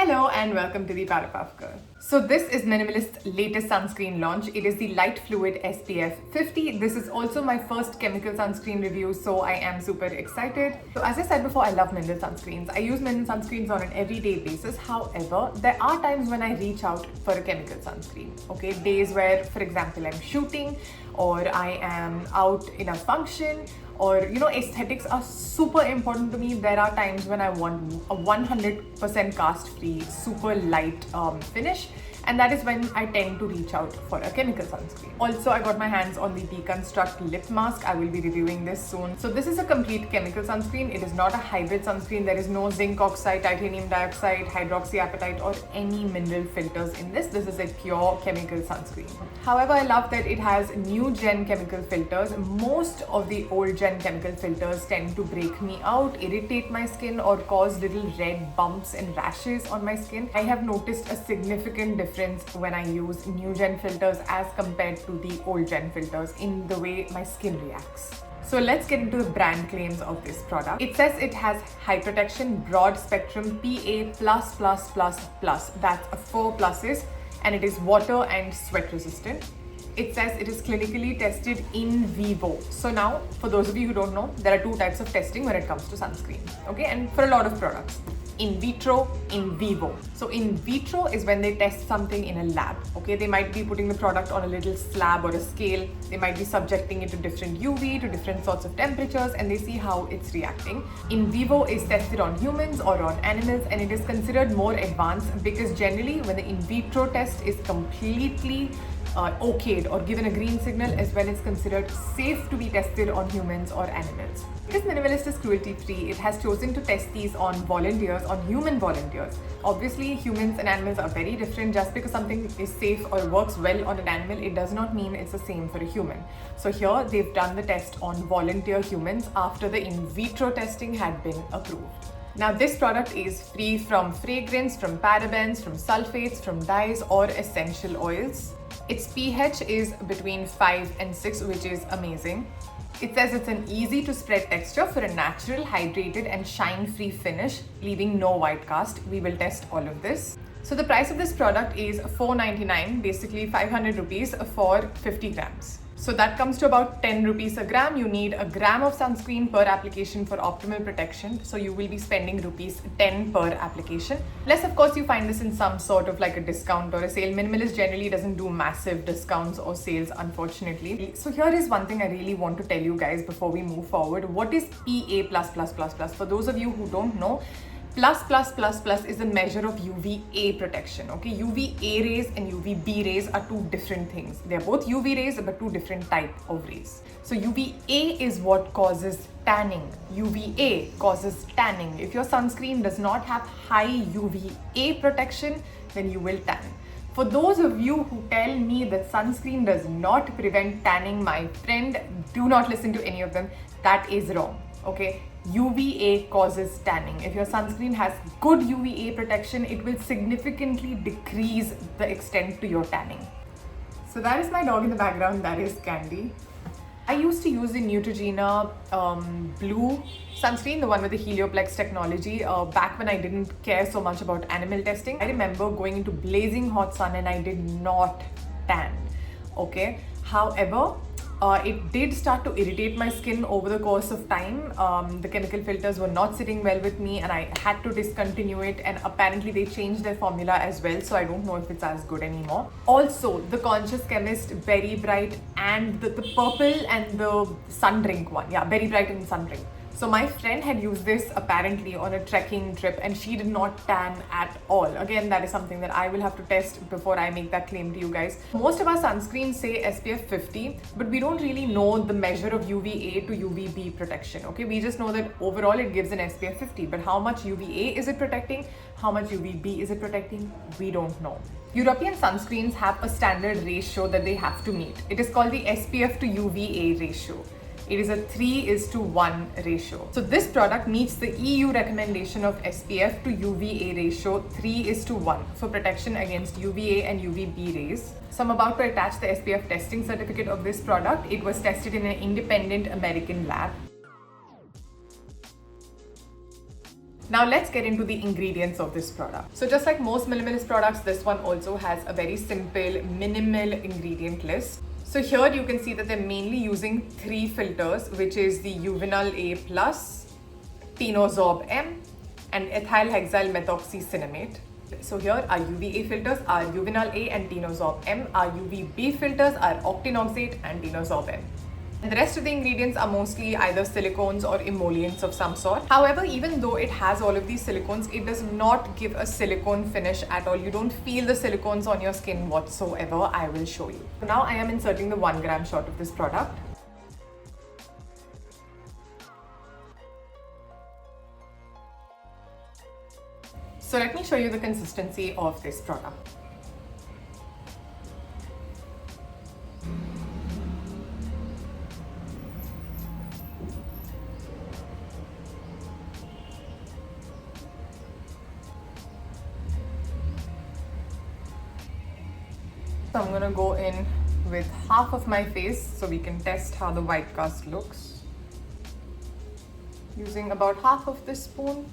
Hello and welcome to the Powerpuff Girl. So this is Minimalist's latest sunscreen launch. It is the Light Fluid SPF 50. This is also my first chemical sunscreen review, so I am super excited. So as I said before, I love mineral sunscreens. I use mineral sunscreens on an everyday basis. However, there are times when I reach out for a chemical sunscreen. Okay, days where, for example, I'm shooting or I am out in a function, or aesthetics are super important to me. There are times when I want a 100% cast free, super light finish, and that is when I tend to reach out for a chemical sunscreen. Also, I got my hands on the Deconstruct lip mask. I will be reviewing this soon. So this is a complete chemical sunscreen. It is not a hybrid sunscreen. There is no zinc oxide, titanium dioxide, hydroxyapatite or any mineral filters in this. This is a pure chemical sunscreen. However, I love that it has new gen chemical filters. Most of the old gen chemical filters tend to break me out, irritate my skin or cause little red bumps and rashes on my skin. I have noticed a significant difference when I use new gen filters as compared to the old gen filters in the way my skin reacts. So let's get into the brand claims of this product. It says it has high protection, broad spectrum, PA++++. That's 4 pluses, and it is water and sweat resistant. It says it is clinically tested in vivo. So now, for those of you who don't know, there are two types of testing when it comes to sunscreen. Okay, and for a lot of products. In vitro, in vivo. So in vitro is when they test something in a lab. Okay, they might be putting the product on a little slab or a scale. They might be subjecting it to different UV, to different sorts of temperatures, and they see how it's reacting. In vivo is tested on humans or on animals, and it is considered more advanced because generally when the in vitro test is completely okayed or given a green signal is when it's considered safe to be tested on humans or animals. Because Minimalist is cruelty free, it has chosen to test these on volunteers, on human volunteers. Obviously, humans and animals are very different. Just because something is safe or works well on an animal, it does not mean it's the same for a human. So here they've done the test on volunteer humans after the in vitro testing had been approved. Now this product is free from fragrance, from parabens, from sulfates, from dyes or essential oils. Its pH is between 5 and 6, which is amazing. It says it's an easy to spread texture for a natural, hydrated and shine-free finish, leaving no white cast. We will test all of this. So the price of this product is $4.99, basically 500 rupees for 50 grams. So that comes to about 10 rupees a gram. You need a gram of sunscreen per application for optimal protection. So you will be spending rupees 10 per application. Unless of course you find this in some sort of like a discount or a sale. Minimalist generally doesn't do massive discounts or sales, unfortunately. So here is one thing I really want to tell you guys before we move forward. What is PA++++? For those of you who don't know, ++++ is a measure of UVA protection. Okay, UVA rays and UVB rays are two different things. They are both UV rays but two different types of rays. So UVA is what causes tanning. UVA causes tanning. If your sunscreen does not have high UVA protection, then you will tan. For those of you who tell me that sunscreen does not prevent tanning, my friend, do not listen to any of them. That is wrong. Okay, UVA causes tanning. If your sunscreen has good UVA protection, it will significantly decrease the extent to your tanning. So that is my dog in the background, that is Candy. I used to use the Neutrogena blue sunscreen, the one with the Helioplex technology, back when I didn't care so much about animal testing. I remember going into blazing hot sun and I did not tan. Okay, however, it did start to irritate my skin over the course of time. The chemical filters were not sitting well with me and I had to discontinue it, and apparently they changed their formula as well, so I don't know if it's as good anymore. Also, the Conscious Chemist Berry Bright and the purple and the Sun Drink one. Yeah, Berry Bright and Sun Drink. So my friend had used this apparently on a trekking trip and she did not tan at all. Again, that is something that I will have to test before I make that claim to you guys. Most of our sunscreens say SPF 50, but we don't really know the measure of UVA to UVB protection. Okay, we just know that overall it gives an SPF 50, but how much UVA is it protecting? How much UVB is it protecting? We don't know. European sunscreens have a standard ratio that they have to meet. It is called the SPF to UVA ratio. It is a 3:1 ratio. So this product meets the EU recommendation of SPF to UVA ratio 3:1 for protection against UVA and UVB rays. So I'm about to attach the SPF testing certificate of this product. It was tested in an independent American lab. Now let's get into the ingredients of this product. So just like most minimalist products, this one also has a very simple minimal ingredient list. So here you can see that they're mainly using 3 filters, which is the Uvinal A+, Tinosorb M, and ethyl hexyl methoxycinnamate. So here our UVA filters are Uvinal A and Tinosorb M. Our UVB filters are octinoxate and Tinosorb M. And the rest of the ingredients are mostly either silicones or emollients of some sort. However, even though it has all of these silicones, it does not give a silicone finish at all. You don't feel the silicones on your skin whatsoever. I will show you. So now I am inserting the 1 gram shot of this product. So let me show you the consistency of this product. So I'm gonna go in with half of my face so we can test how the white cast looks. Using about half of this spoon.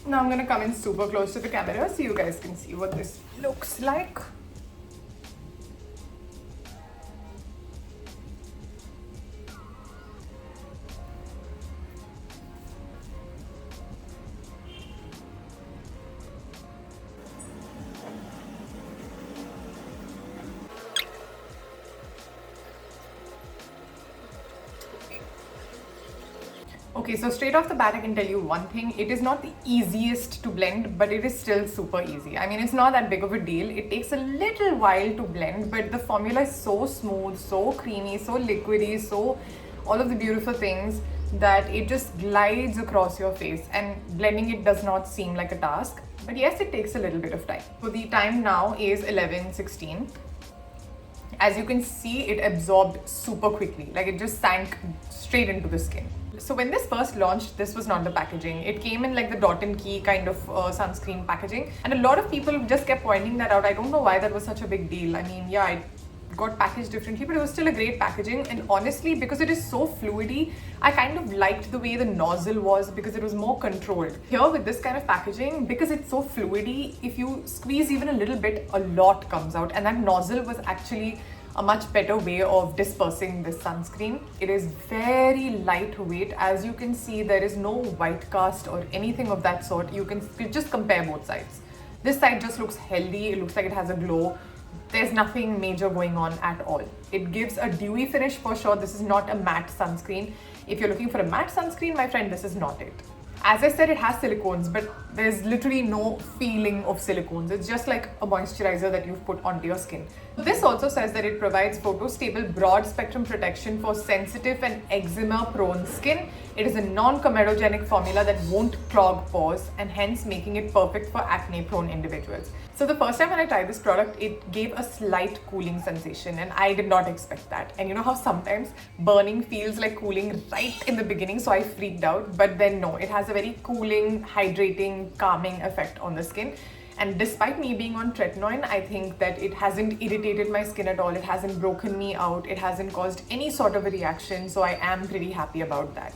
Now I'm gonna come in super close to the camera so you guys can see what this looks like. Okay, so straight off the bat, I can tell you one thing. It is not the easiest to blend, but it is still super easy. I mean, it's not that big of a deal. It takes a little while to blend, but the formula is so smooth, so creamy, so liquidy, so all of the beautiful things that it just glides across your face, and blending it does not seem like a task. But yes, it takes a little bit of time. So the time now is 11:16. As you can see, it absorbed super quickly. Like it just sank straight into the skin. So when this first launched, this was not the packaging. It came in like the dot and key kind of sunscreen packaging. And a lot of people just kept pointing that out. I don't know why that was such a big deal. I mean, yeah, it got packaged differently, but it was still a great packaging. And honestly, because it is so fluidy, I kind of liked the way the nozzle was because it was more controlled. Here with this kind of packaging, because it's so fluidy, if you squeeze even a little bit, a lot comes out. And that nozzle was actually a much better way of dispersing this sunscreen. It is very lightweight. As you can see, there is no white cast or anything of that sort. You can just compare both sides. This side just looks healthy. It looks like it has a glow. There's nothing major going on at all. It gives a dewy finish for sure. This is not a matte sunscreen. If you're looking for a matte sunscreen, my friend, this is not it. As I said, it has silicones, but there's literally no feeling of silicones. It's just like a moisturizer that you've put onto your skin. This also says that it provides photo-stable broad spectrum protection for sensitive and eczema-prone skin. It is a non-comedogenic formula that won't clog pores and hence making it perfect for acne-prone individuals. So the first time when I tried this product, it gave a slight cooling sensation and I did not expect that. And you know how sometimes burning feels like cooling right in the beginning, so I freaked out. But then no, it has a very cooling, hydrating, calming effect on the skin. And despite me being on tretinoin, I think that it hasn't irritated my skin at all. It hasn't broken me out. It hasn't caused any sort of a reaction. So I am pretty happy about that.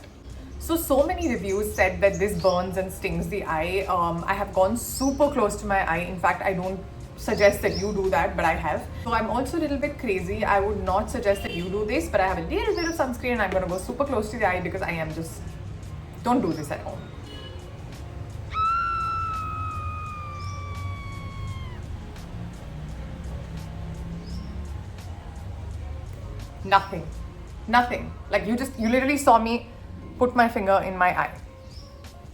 So many reviews said that this burns and stings the eye. I have gone super close to my eye. In fact, I don't suggest that you do that, but I have. So I'm also a little bit crazy. I would not suggest that you do this, but I have a little bit of sunscreen and I'm going to go super close to the eye because I am just... Don't do this at home. Nothing. Like you literally saw me put my finger in my eye.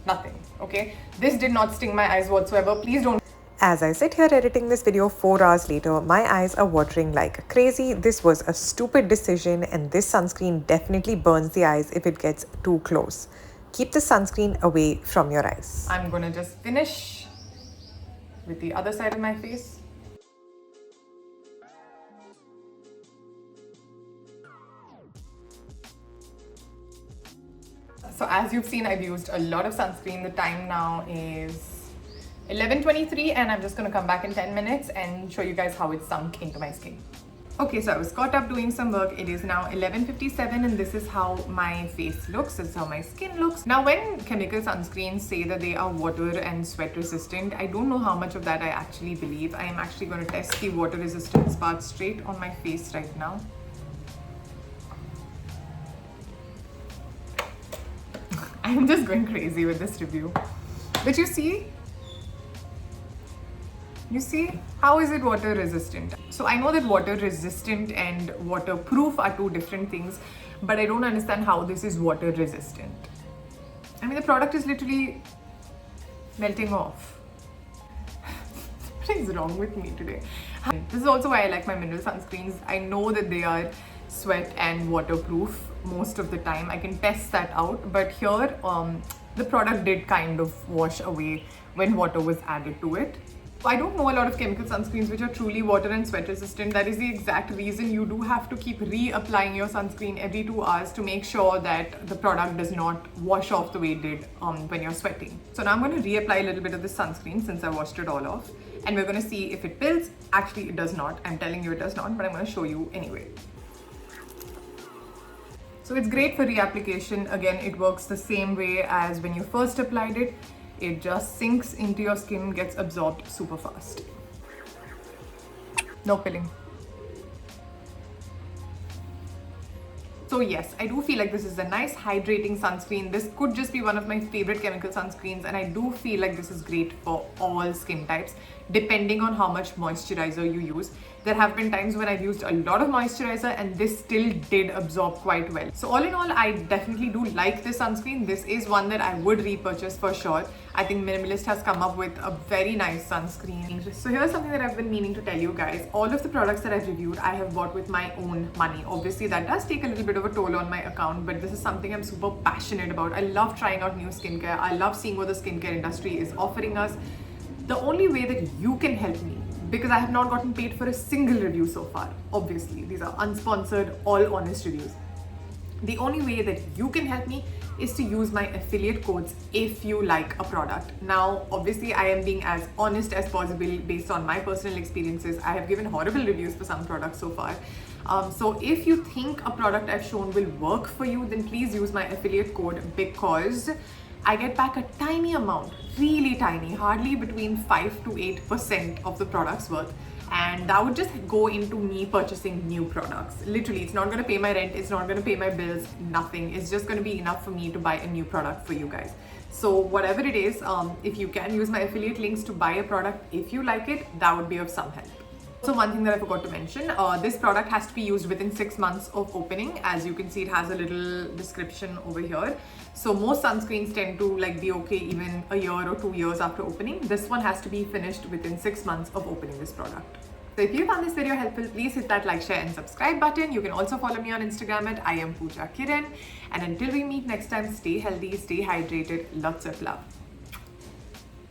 Nothing, okay? This did not sting my eyes whatsoever. Please don't. As I sit here editing this video 4 hours later, my eyes are watering like crazy. This was a stupid decision and this sunscreen definitely burns the eyes if it gets too close. Keep the sunscreen away from your eyes. I'm gonna just finish with the other side of my face. So as you've seen, I've used a lot of sunscreen. The time now is 11:23 and I'm just going to come back in 10 minutes and show you guys how it sunk into my skin. Okay, so I was caught up doing some work. It is now 11:57 and this is how my face looks. This is how my skin looks. Now, when chemical sunscreens say that they are water and sweat resistant, I don't know how much of that I actually believe. I am actually going to test the water resistance part straight on my face right now. I'm just going crazy with this review. But you see, how is it water resistant? So I know that water resistant and waterproof are two different things, but I don't understand how this is water resistant. I mean, the product is literally melting off. What is wrong with me today? This is also why I like my mineral sunscreens. I know that they are sweat and waterproof most of the time. I can test that out, but here the product did kind of wash away when water was added to it. I don't know a lot of chemical sunscreens which are truly water and sweat resistant. That is the exact reason you do have to keep reapplying your sunscreen every 2 hours to make sure that the product does not wash off the way it did when you're sweating. So now I'm going to reapply a little bit of this sunscreen since I washed it all off, and we're going to see if it builds. Actually, it does not. I'm telling you it does not, but I'm going to show you anyway. So it's great for reapplication. Again, it works the same way as when you first applied it. It just sinks into your skin, gets absorbed super fast. No pilling. So yes, I do feel like this is a nice hydrating sunscreen. This could just be one of my favorite chemical sunscreens, and I do feel like this is great for all skin types, depending on how much moisturizer you use. There have been times when I've used a lot of moisturizer and this still did absorb quite well. So all in all, I definitely do like this sunscreen. This is one that I would repurchase for sure. I think Minimalist has come up with a very nice sunscreen. So here's something that I've been meaning to tell you guys. All of the products that I've reviewed, I have bought with my own money. Obviously, that does take a little bit of a toll on my account, but this is something I'm super passionate about. I love trying out new skincare. I love seeing what the skincare industry is offering us. The only way that you can help me, because I have not gotten paid for a single review so far, obviously, these are unsponsored, all honest reviews. The only way that you can help me is to use my affiliate codes if you like a product. Now, obviously, I am being as honest as possible based on my personal experiences. I have given horrible reviews for some products so far. So if you think a product I've shown will work for you, then please use my affiliate code, because I get back a tiny amount, really tiny, hardly between 5 to 8% of the product's worth. And that would just go into me purchasing new products. Literally, it's not going to pay my rent, it's not going to pay my bills, nothing. It's just going to be enough for me to buy a new product for you guys. So whatever it is, if you can use my affiliate links to buy a product, if you like it, that would be of some help. So one thing that I forgot to mention, this product has to be used within 6 months of opening. As you can see, it has a little description over here. So most sunscreens tend to be okay even a year or 2 years after opening. This one has to be finished within 6 months of opening this product. So if you found this video helpful, please hit that like, share and subscribe button. You can also follow me on Instagram at I am Pooja Kiran. And until we meet next time, stay healthy, stay hydrated, lots of love.